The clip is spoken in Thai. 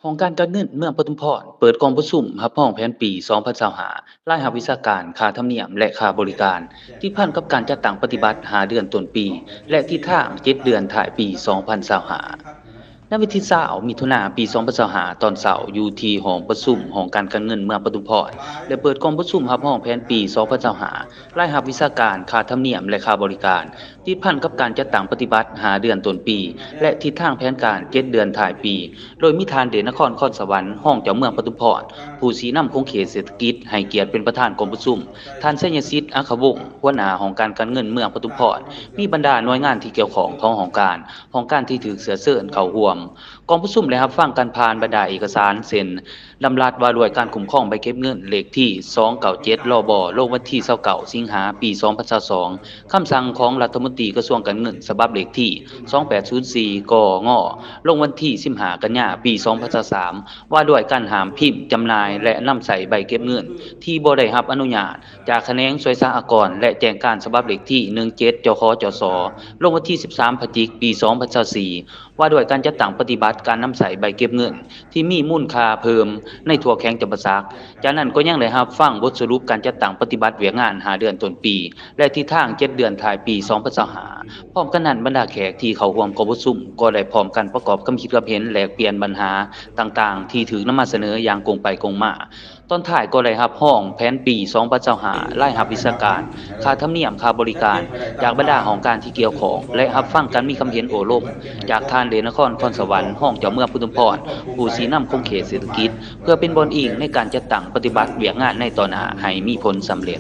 ห้องการเงินเมืองปทุมพรเปิดกองประชุมรับรองแผนปี2025รายรับวิชาการค่าธรรมเนียมและค่าบริการที่พันกับการจัดตั้งปฏิบัติ5เดือนต้นปีและทิศทาง7เดือนท้ายปี2025ณวันที่20มิถุนายนปี2025ตอนเช้าอยู่ที่ห้องประชุมห้องการเงินเมืองปทุมพรและเปิดกองประชุมรับรองแผนปี2025รายรับวิชาการค่าธรรมเนียมและค่าบริการที่พันกับการจัดตั้งปฏิบัติ5เดือนต้นปีและทิศทางแผนการ7เดือนท้ายปี โดยมีทานเดชนครคอนสวรรค์ห้องเจ้าเมืองปทุมพรผู้ชี้นำโครงเขตเศรษฐกิจให้เกียรติเป็นประธานกรมประชุมท่านชัยสิทธิ์อัควงศ์หัวหน้าห้องการเงินเมืองปทุมพรมีบรรดาหน่วยงานที่เกี่ยวข้องของห้องการที่ถูกเสือเชิญเข้าร่วมกองประชุมได้รับฟังการผ่านบรรดาเอกสารเซ็นลำลัดว่าด้วยการคุ้มครองใบเก็บเงินเลขที่297ลบลงวันที่29สิงหาปี2022คำสั่งของรัฐมนตรีกระทรวงการเงินฉบับเลขที่2804กงลงวันที่15กันยายนปี2023ว่าด้วยการห้ามพิมพ์จำหน่ายและนำใส่ใบเก็บเงินที่บ่ได้รับอนุญาตจากแขนงสวยสหกรณ์และแจ้งการฉบับเลขที่17จคจสลงวันที่13พฤศจิกายนปี2024ว่าด้วยการจัดตั้งปฏิบัติการนำใส่ใบเก็บเงินที่มีมูลค่าเพิ่มในทั่วแข้งจำปาสักจากนั้นก็ยังได้รับฟังบทสรุปการจัดตั้งปฏิบัติเวียกงาน5เดือนต้นปีและทิศทาง7เดือนท้ายปี2025พร้อมกันนั้นบรรดาแขกที่เข้าร่วมกองประชุมก็ได้พร้อมกันประกอบความคิดความเห็นแลกเปลี่ยนปัญหาต่างๆที่ถูกนำมาเสนออย่างกงไปกงมาตอนท้ายก็ได้รับห้องแผนปี2025รายรับวิชาการค่าธรรมเนียมค่าบริการจากบรรดาห้องการที่เกี่ยวข้องและรับฟังการมีความเห็นโอลมจากทานเดชนครสวรรค์ห้องเจ้าเมืองปทุมพรผู้ชี้นำโครงเขตเศรษฐกิจเพื่อเป็นบอนอิงในการจัดตั้งปฏิบัติเวียกงานในต่อหน้าให้มีผลสำเร็จ